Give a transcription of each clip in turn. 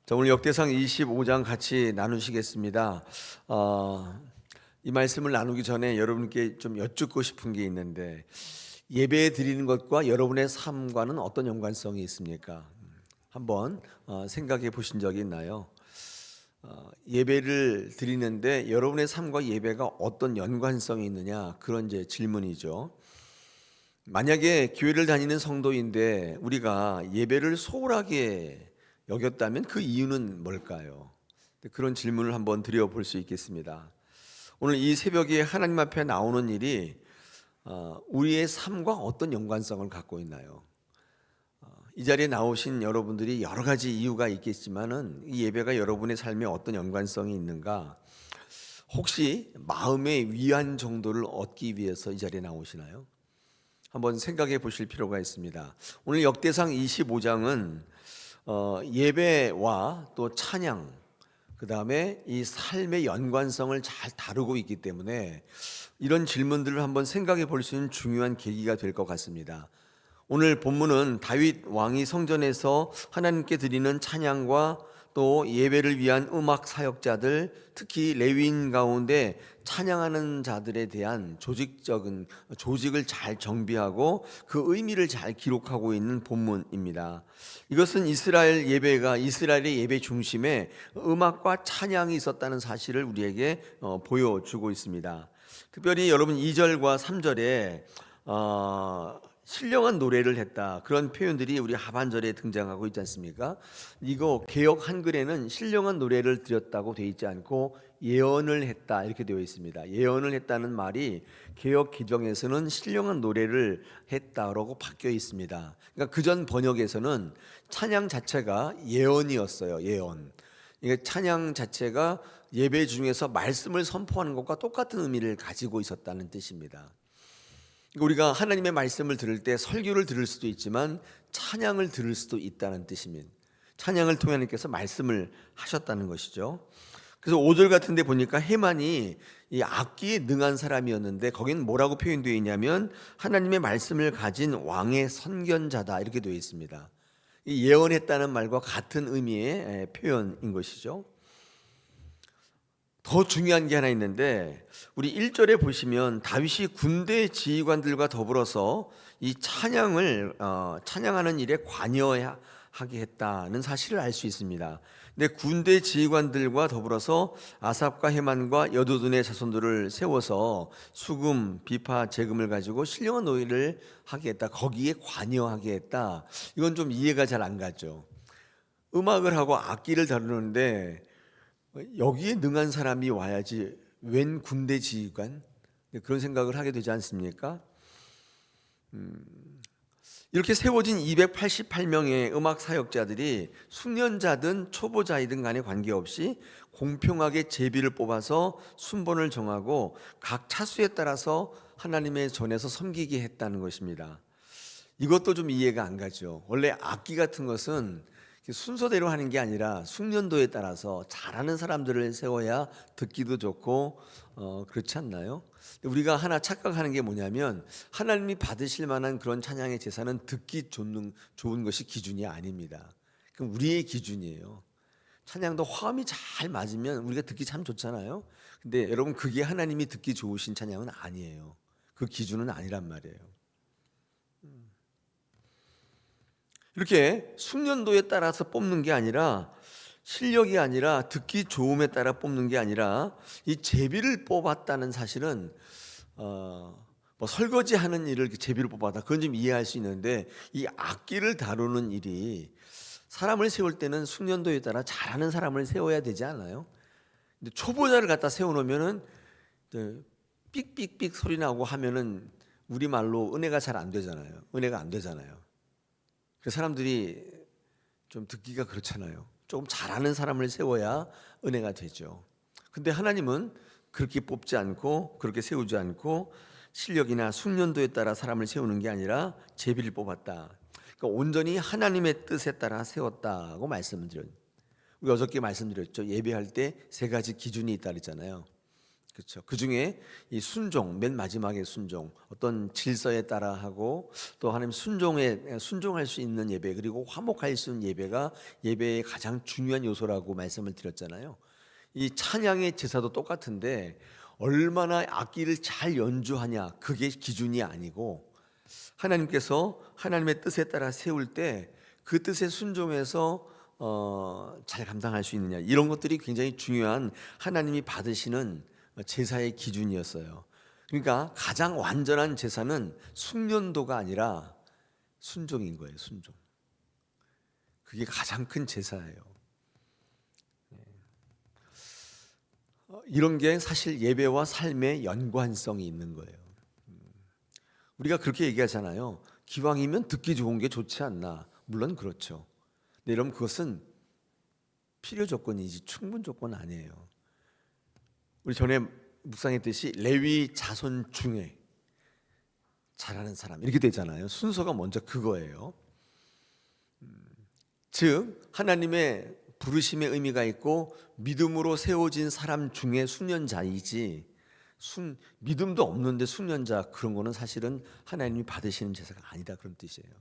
자, 오늘 역대상 25장 같이 나누시겠습니다. 이 말씀을 나누기 전에 여러분께 좀 여쭙고 싶은 게 있는데, 예배 드리는 것과 여러분의 삶과는 어떤 연관성이 있습니까? 한번 생각해 보신 적이 있나요? 예배를 드리는데 여러분의 삶과 예배가 어떤 연관성이 있느냐, 그런 이제 질문이죠. 만약에 교회를 다니는 성도인데 우리가 예배를 소홀하게 여겼다면 그 이유는 뭘까요? 그런 질문을 한번 드려볼 수 있겠습니다. 오늘 이 새벽에 하나님 앞에 나오는 일이 우리의 삶과 어떤 연관성을 갖고 있나요? 이 자리에 나오신 여러분들이 여러 가지 이유가 있겠지만은 이 예배가 여러분의 삶에 어떤 연관성이 있는가? 혹시 마음의 위안 정도를 얻기 위해서 이 자리에 나오시나요? 한번 생각해 보실 필요가 있습니다. 오늘 역대상 25장은 예배와 또 찬양, 그 다음에 이 삶의 연관성을 잘 다루고 있기 때문에 이런 질문들을 한번 생각해 볼 수 있는 중요한 계기가 될 것 같습니다. 오늘 본문은 다윗 왕이 성전에서 하나님께 드리는 찬양과 또 예배를 위한 음악 사역자들, 특히 레위인 가운데 찬양하는 자들에 대한 조직을 잘 정비하고 그 의미를 잘 기록하고 있는 본문입니다. 이것은 이스라엘의 예배 중심에 음악과 찬양이 있었다는 사실을 우리에게 보여주고 있습니다. 특별히 여러분 2절과 3절에 신령한 노래를 했다, 그런 표현들이 우리 하반절에 등장하고 있지 않습니까? 이거 개역 한글에는 신령한 노래를 드렸다고 되어 있지 않고 예언을 했다 이렇게 되어 있습니다. 예언을 했다는 말이 개역 기정에서는 신령한 노래를 했다라고 바뀌어 있습니다. 그러니까 그전 번역에서는 찬양 자체가 예언이었어요. 예언. 이게 찬양 자체가 예배 중에서 말씀을 선포하는 것과 똑같은 의미를 가지고 있었다는 뜻입니다. 우리가 하나님의 말씀을 들을 때 설교를 들을 수도 있지만 찬양을 들을 수도 있다는 뜻입니다. 찬양을 통해 하나님께서 말씀을 하셨다는 것이죠. 그래서 5절 같은 데 보니까 해만이 이 악기에 능한 사람이었는데 거기는 뭐라고 표현되어 있냐면 하나님의 말씀을 가진 왕의 선견자다 이렇게 되어 있습니다. 이 예언했다는 말과 같은 의미의 표현인 것이죠. 더 중요한 게 하나 있는데 우리 1절에 보시면 다윗이 군대 지휘관들과 더불어서 이 찬양하는 일에 관여하게 했다는 사실을 알 수 있습니다. 근데 군대 지휘관들과 더불어서 아삽과 헤만과 여두둔의 자손들을 세워서 수금, 비파, 재금을 가지고 신령한 노예를 하게 했다. 거기에 관여하게 했다. 이건 좀 이해가 잘 안 가죠. 음악을 하고 악기를 다루는데 여기에 능한 사람이 와야지 웬 군대 지휘관? 그런 생각을 하게 되지 않습니까? 이렇게 세워진 288명의 음악 사역자들이 숙련자든 초보자이든 간에 관계없이 공평하게 제비를 뽑아서 순번을 정하고 각 차수에 따라서 하나님의 전에서 섬기게 했다는 것입니다. 이것도 좀 이해가 안 가죠. 원래 악기 같은 것은 순서대로 하는 게 아니라 숙련도에 따라서 잘하는 사람들을 세워야 듣기도 좋고 그렇지 않나요? 우리가 하나 착각하는 게 뭐냐면 하나님이 받으실 만한 그런 찬양의 제사는 듣기 좋은 것이 기준이 아닙니다. 그럼 우리의 기준이에요. 찬양도 화음이 잘 맞으면 우리가 듣기 참 좋잖아요. 근데 여러분 그게 하나님이 듣기 좋으신 찬양은 아니에요. 그 기준은 아니란 말이에요. 이렇게 숙련도에 따라서 뽑는 게 아니라 실력이 아니라 듣기 좋음에 따라 뽑는 게 아니라 이 제비를 뽑았다는 사실은 뭐 설거지하는 일을 제비를 뽑았다, 그건 좀 이해할 수 있는데 이 악기를 다루는 일이 사람을 세울 때는 숙련도에 따라 잘하는 사람을 세워야 되지 않아요? 근데 초보자를 갖다 세워놓으면은 삑삑삑 소리 나고 하면은 우리말로 은혜가 잘 안 되잖아요. 은혜가 안 되잖아요. 그 사람들이 좀 듣기가 그렇잖아요. 조금 잘하는 사람을 세워야 은혜가 되죠. 근데 하나님은 그렇게 뽑지 않고 그렇게 세우지 않고 실력이나 숙련도에 따라 사람을 세우는 게 아니라 제비를 뽑았다. 그러니까 온전히 하나님의 뜻에 따라 세웠다고 말씀을 드렸죠. 우리 어저께 말씀드렸죠. 예배할 때 세 가지 기준이 있다 그랬잖아요. 그렇죠. 그 중에 이 순종, 맨 마지막에 순종, 어떤 질서에 따라 하고 또 하나님 순종할 수 있는 예배, 그리고 화목할 수 있는 예배가 예배의 가장 중요한 요소라고 말씀을 드렸잖아요. 이 찬양의 제사도 똑같은데 얼마나 악기를 잘 연주하냐 그게 기준이 아니고, 하나님께서 하나님의 뜻에 따라 세울 때 그 뜻에 순종해서 잘 감당할 수 있느냐, 이런 것들이 굉장히 중요한 하나님이 받으시는 제사의 기준이었어요. 그러니까 가장 완전한 제사는 숙련도가 아니라 순종인 거예요. 순종. 그게 가장 큰 제사예요. 이런 게 사실 예배와 삶의 연관성이 있는 거예요. 우리가 그렇게 얘기하잖아요. 기왕이면 듣기 좋은 게 좋지 않나. 물론 그렇죠. 근데 여러분, 그것은 필요 조건이지 충분 조건 아니에요. 우리 전에 묵상했듯이 레위 자손 중에 잘하는 사람 이렇게 되잖아요. 순서가 먼저 그거예요. 즉 하나님의 부르심의 의미가 있고 믿음으로 세워진 사람 중에 숙련자이지, 믿음도 없는데 숙련자, 그런 거는 사실은 하나님이 받으시는 제사가 아니다, 그런 뜻이에요.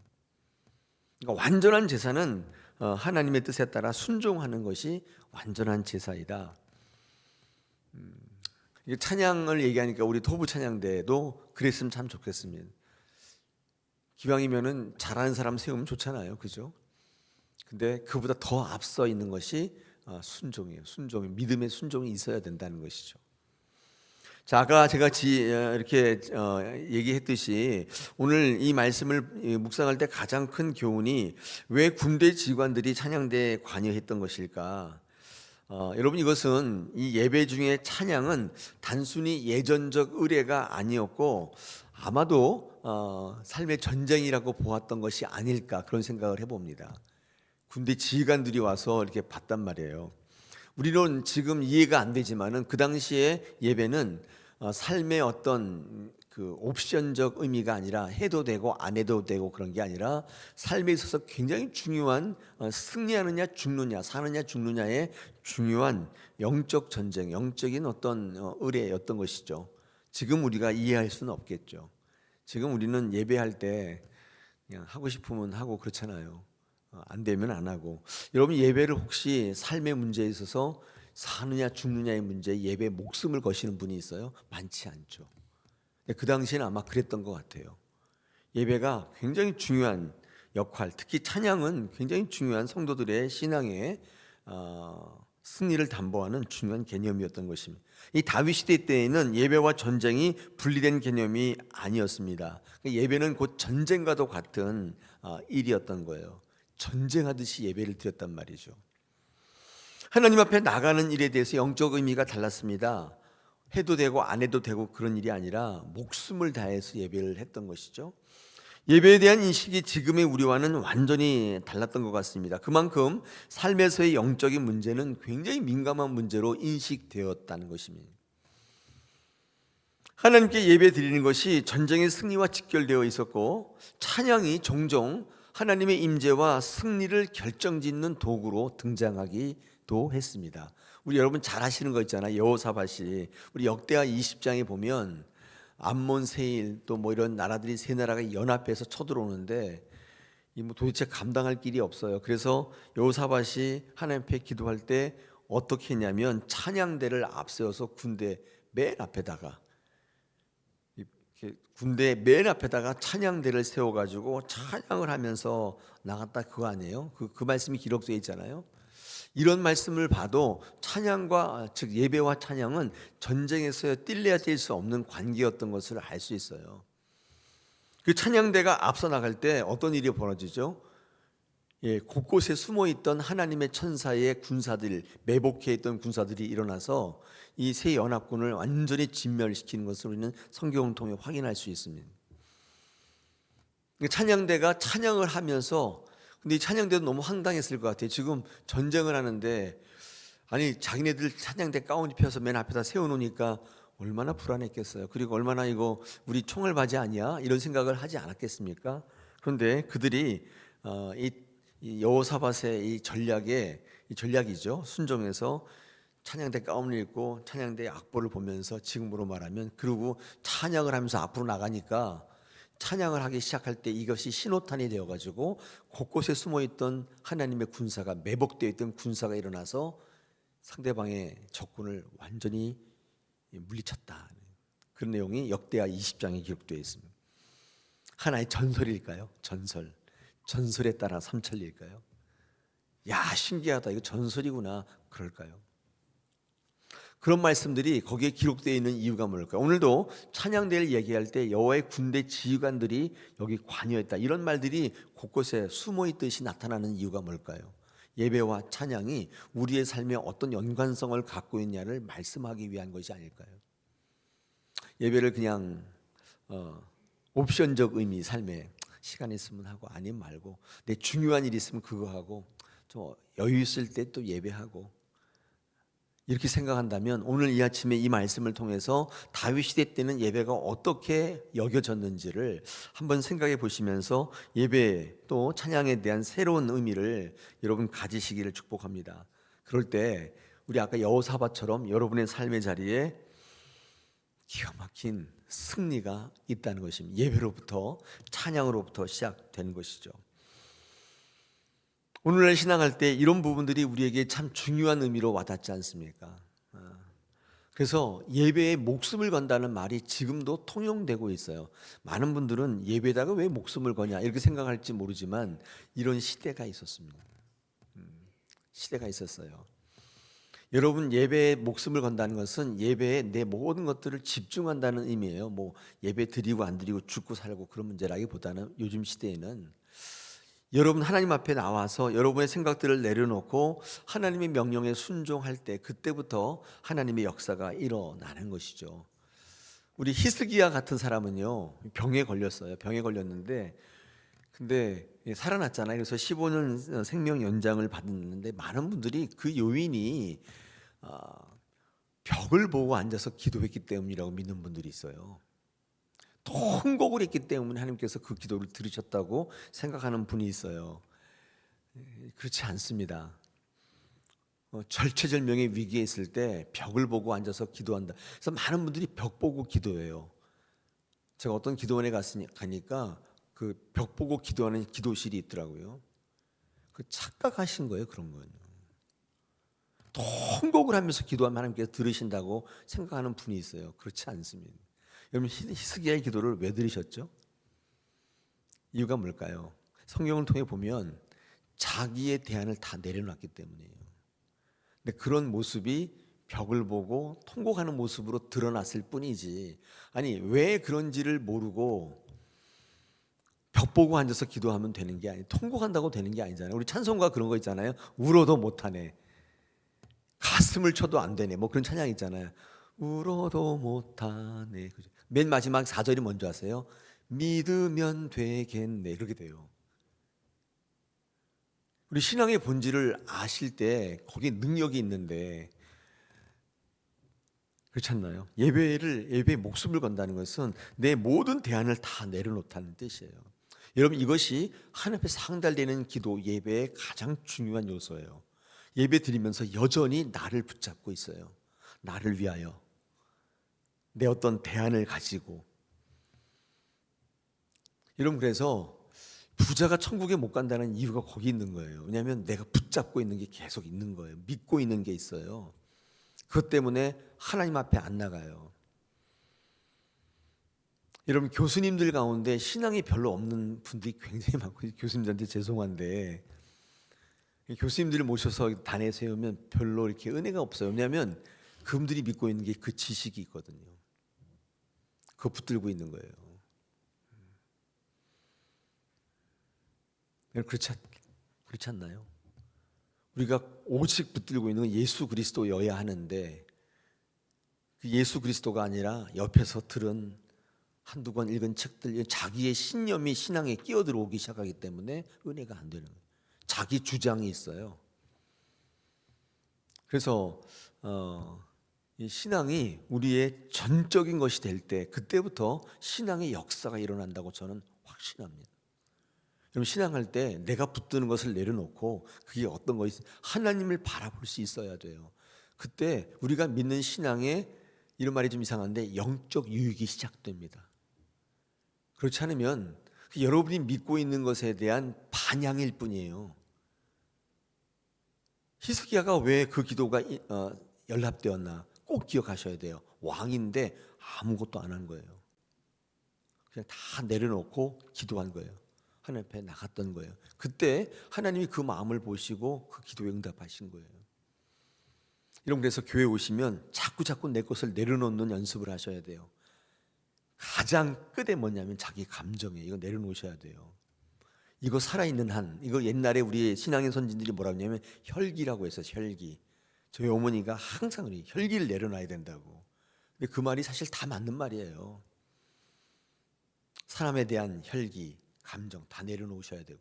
그러니까 완전한 제사는 하나님의 뜻에 따라 순종하는 것이 완전한 제사이다. 찬양을 얘기하니까 우리 토부 찬양대도 그랬으면 참 좋겠습니다. 기왕이면은 잘하는 사람 세우면 좋잖아요, 그죠? 근데 그보다 더 앞서 있는 것이 순종이에요. 믿음의 순종이 있어야 된다는 것이죠. 자, 아까 제가 이렇게 얘기했듯이 오늘 이 말씀을 묵상할 때 가장 큰 교훈이 왜 군대 지휘관들이 찬양대에 관여했던 것일까? 여러분, 이것은 이 예배 중에 찬양은 단순히 예전적 의례가 아니었고 아마도 삶의 전쟁이라고 보았던 것이 아닐까, 그런 생각을 해봅니다. 군대 지휘관들이 와서 이렇게 봤단 말이에요. 우리는 지금 이해가 안 되지만은 그 당시에 예배는 삶의 어떤 그 옵션적 의미가 아니라 해도 되고 안 해도 되고 그런 게 아니라 삶에 있어서 굉장히 중요한, 승리하느냐 죽느냐, 사느냐 죽느냐의 중요한 영적 전쟁, 영적인 어떤 의례였던 것이죠. 지금 우리가 이해할 수는 없겠죠. 지금 우리는 예배할 때 그냥 하고 싶으면 하고 그렇잖아요. 안 되면 안 하고. 여러분, 예배를 혹시 삶의 문제에 있어서 사느냐 죽느냐의 문제에 예배 목숨을 거시는 분이 있어요? 많지 않죠. 그 당시에는 아마 그랬던 것 같아요. 예배가 굉장히 중요한 역할, 특히 찬양은 굉장히 중요한 성도들의 신앙의 승리를 담보하는 중요한 개념이었던 것입니다. 이 다윗 시대 때에는 예배와 전쟁이 분리된 개념이 아니었습니다. 예배는 곧 전쟁과도 같은 일이었던 거예요. 전쟁하듯이 예배를 드렸단 말이죠. 하나님 앞에 나가는 일에 대해서 영적 의미가 달랐습니다. 해도 되고 안 해도 되고 그런 일이 아니라 목숨을 다해서 예배를 했던 것이죠. 예배에 대한 인식이 지금의 우리와는 완전히 달랐던 것 같습니다. 그만큼 삶에서의 영적인 문제는 굉장히 민감한 문제로 인식되었다는 것입니다. 하나님께 예배 드리는 것이 전쟁의 승리와 직결되어 있었고, 찬양이 종종 하나님의 임재와 승리를 결정짓는 도구로 등장하기도 했습니다. 우리 여러분 잘 아시는 거 있잖아요. 여호사밧이 우리 역대하 20장에 보면 암몬, 세일 또 뭐 이런 나라들이 세 나라가 연합해서 쳐들어오는데 이 뭐 도대체 감당할 길이 없어요. 그래서 여호사밧이 하나님 앞에 기도할 때 어떻게 했냐면 찬양대를 앞세워서 군대 맨 앞에다가, 군대 맨 앞에다가 찬양대를 세워가지고 찬양을 하면서 나갔다, 그거 아니에요? 그 말씀이 기록되어 있잖아요. 이런 말씀을 봐도 찬양과, 즉 예배와 찬양은 전쟁에서 뗄래야 뗄 수 없는 관계였던 것을 알 수 있어요. 그 찬양대가 앞서 나갈 때 어떤 일이 벌어지죠? 곳곳에 숨어있던 하나님의 천사의 군사들, 매복해 있던 군사들이 일어나서 이 세 연합군을 완전히 진멸시키는 것을 우리는 성경을 통해 확인할 수 있습니다. 찬양대가 찬양을 하면서, 근데 이 찬양대도 너무 황당했을 것 같아요. 지금 전쟁을 하는데 아니 자기네들 찬양대 가운 입혀서 맨 앞에다 세워놓으니까 얼마나 불안했겠어요. 그리고 얼마나 이거 우리 총알 바지 아니야? 이런 생각을 하지 않았겠습니까? 그런데 그들이 이 여호사밧의 이 전략이죠. 순종해서 찬양대 가운을 입고 찬양대 악보를 보면서 지금으로 말하면 그리고 찬양을 하면서 앞으로 나가니까 찬양을 하기 시작할 때 이것이 신호탄이 되어가지고 곳곳에 숨어있던 하나님의 군사가 매복되어 있던 군사가 일어나서 상대방의 적군을 완전히 물리쳤다. 그런 내용이 역대하 20장에 기록되어 있습니다. 하나의 전설일까요? 전설에 따라 삼천리일까요? 야, 신기하다. 이거 전설이구나. 그럴까요? 그런 말씀들이 거기에 기록되어 있는 이유가 뭘까요? 오늘도 찬양대를 얘기할 때 여호와의 군대 지휘관들이 여기 관여했다. 이런 말들이 곳곳에 숨어 있듯이 나타나는 이유가 뭘까요? 예배와 찬양이 우리의 삶에 어떤 연관성을 갖고 있냐를 말씀하기 위한 것이 아닐까요? 예배를 그냥 옵션적 의미, 삶에 시간 있으면 하고 아니면 말고, 내 중요한 일 있으면 그거 하고, 좀 여유 있을 때 또 예배하고, 이렇게 생각한다면 오늘 이 아침에 이 말씀을 통해서 다윗 시대 때는 예배가 어떻게 여겨졌는지를 한번 생각해 보시면서 예배 또 찬양에 대한 새로운 의미를 여러분 가지시기를 축복합니다. 그럴 때 우리 아까 여호사밧처럼 여러분의 삶의 자리에 기가 막힌 승리가 있다는 것입니다. 예배로부터, 찬양으로부터 시작되는 것이죠. 오늘날 신앙할 때 이런 부분들이 우리에게 참 중요한 의미로 와닿지 않습니까? 그래서 예배에 목숨을 건다는 말이 지금도 통용되고 있어요. 많은 분들은 예배에다가 왜 목숨을 거냐 이렇게 생각할지 모르지만 이런 시대가 있었습니다. 시대가 있었어요. 여러분, 예배에 목숨을 건다는 것은 예배에 내 모든 것들을 집중한다는 의미예요. 뭐 예배 드리고 안 드리고 죽고 살고 그런 문제라기보다는 요즘 시대에는 여러분 하나님 앞에 나와서 여러분의 생각들을 내려놓고 하나님의 명령에 순종할 때 그때부터 하나님의 역사가 일어나는 것이죠. 우리 히스기야 같은 사람은요, 병에 걸렸어요. 병에 걸렸는데 근데 살아났잖아요. 그래서 15년 생명 연장을 받았는데 많은 분들이 그 요인이 벽을 보고 앉아서 기도했기 때문이라고 믿는 분들이 있어요. 통곡을 했기 때문에 하나님께서 그 기도를 들으셨다고 생각하는 분이 있어요. 그렇지 않습니다. 절체절명의 위기에 있을 때 벽을 보고 앉아서 기도한다. 그래서 많은 분들이 벽 보고 기도해요. 제가 어떤 기도원에 가니까 그 벽 보고 기도하는 기도실이 있더라고요. 그 착각하신 거예요. 그런 거는 통곡을 하면서 기도하면 하나님께서 들으신다고 생각하는 분이 있어요. 그렇지 않습니다. 여러분, 히스기야의 기도를 왜 들으셨죠? 이유가 뭘까요? 성경을 통해 보면 자기의 대안을 다 내려놨기 때문이에요. 근데 그런 모습이 벽을 보고 통곡하는 모습으로 드러났을 뿐이지, 아니 왜 그런지를 모르고 벽 보고 앉아서 기도하면 되는 게 아니에요. 통곡한다고 되는 게 아니잖아요. 우리 찬송가 그런 거 있잖아요. 울어도 못하네, 가슴을 쳐도 안 되네, 뭐 그런 찬양 있잖아요. 울어도 못하네. 맨 마지막 4절이 뭔지 아세요? 믿으면 되겠네. 그렇게 돼요. 우리 신앙의 본질을 아실 때 거기에 능력이 있는데 그렇지 않나요? 예배에 목숨을 건다는 것은 내 모든 대안을 다 내려놓다는 뜻이에요. 여러분, 이것이 하나님 앞에 상달되는 기도 예배의 가장 중요한 요소예요. 예배 드리면서 여전히 나를 붙잡고 있어요. 나를 위하여 내 어떤 대안을 가지고. 여러분, 그래서 부자가 천국에 못 간다는 이유가 거기 있는 거예요. 왜냐하면 내가 붙잡고 있는 게 계속 있는 거예요. 믿고 있는 게 있어요. 그것 때문에 하나님 앞에 안 나가요. 여러분, 교수님들 가운데 신앙이 별로 없는 분들이 굉장히 많고, 교수님들한테 죄송한데 교수님들을 모셔서 단에 세우면 별로 이렇게 은혜가 없어요. 왜냐하면 그분들이 믿고 있는 게 그 지식이 있거든요. 그거 붙들고 있는 거예요. 그렇지 않나요? 우리가 오직 붙들고 있는 건 예수 그리스도여야 하는데 그 예수 그리스도가 아니라 옆에서 들은 한두 권 읽은 책들, 자기의 신념이 신앙에 끼어들어오기 시작하기 때문에 은혜가 안 되는 거예요. 자기 주장이 있어요. 그래서 이 신앙이 우리의 전적인 것이 될 때 그때부터 신앙의 역사가 일어난다고 저는 확신합니다. 여러분, 신앙할 때 내가 붙드는 것을 내려놓고 그게 어떤 것이 하나님을 바라볼 수 있어야 돼요. 그때 우리가 믿는 신앙에, 이런 말이 좀 이상한데, 영적 유익이 시작됩니다. 그렇지 않으면 여러분이 믿고 있는 것에 대한 반향일 뿐이에요. 히스기야가 왜 그 기도가 연락되었나 꼭 기억하셔야 돼요. 왕인데 아무것도 안 한 거예요. 그냥 다 내려놓고 기도한 거예요. 하나님 앞에 나갔던 거예요. 그때 하나님이 그 마음을 보시고 그 기도에 응답하신 거예요. 여러분, 그래서 교회 오시면 자꾸 내 것을 내려놓는 연습을 하셔야 돼요. 가장 끝에 뭐냐면 자기 감정이에요. 이거 내려놓으셔야 돼요. 이거 살아있는 한, 이거 옛날에 우리 신앙의 선진들이 뭐라고 하냐면 혈기라고 해서 혈기. 저희 어머니가 항상 우리 혈기를 내려놔야 된다고. 근데 그 말이 사실 다 맞는 말이에요. 사람에 대한 혈기, 감정 다 내려놓으셔야 되고,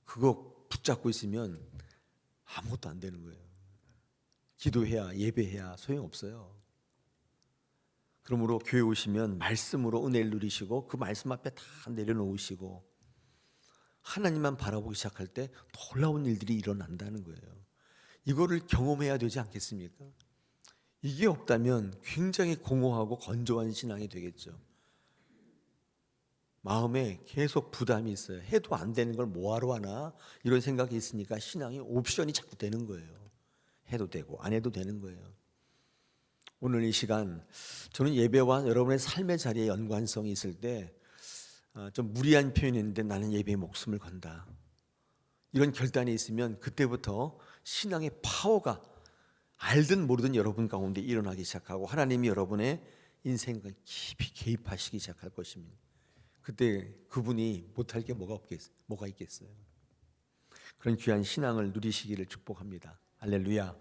그거 붙잡고 있으면 아무것도 안 되는 거예요. 기도해야, 예배해야 소용없어요. 그러므로 교회 오시면 말씀으로 은혜를 누리시고 그 말씀 앞에 다 내려놓으시고 하나님만 바라보기 시작할 때 놀라운 일들이 일어난다는 거예요. 이거를 경험해야 되지 않겠습니까? 이게 없다면 굉장히 공허하고 건조한 신앙이 되겠죠. 마음에 계속 부담이 있어요. 해도 안 되는 걸 뭐하러 하나, 이런 생각이 있으니까 신앙이 옵션이 자꾸 되는 거예요. 해도 되고 안 해도 되는 거예요. 오늘 이 시간 저는 예배와 여러분의 삶의 자리에 연관성이 있을 때 좀 무리한 표현인데 나는 예배에 목숨을 건다, 이런 결단이 있으면 그때부터 신앙의 파워가 알든 모르든 여러분 가운데 일어나기 시작하고 하나님이 여러분의 인생과 깊이 개입하시기 시작할 것입니다. 그때 그분이 못할 게 뭐가 있겠어요. 그런 귀한 신앙을 누리시기를 축복합니다. 할렐루야.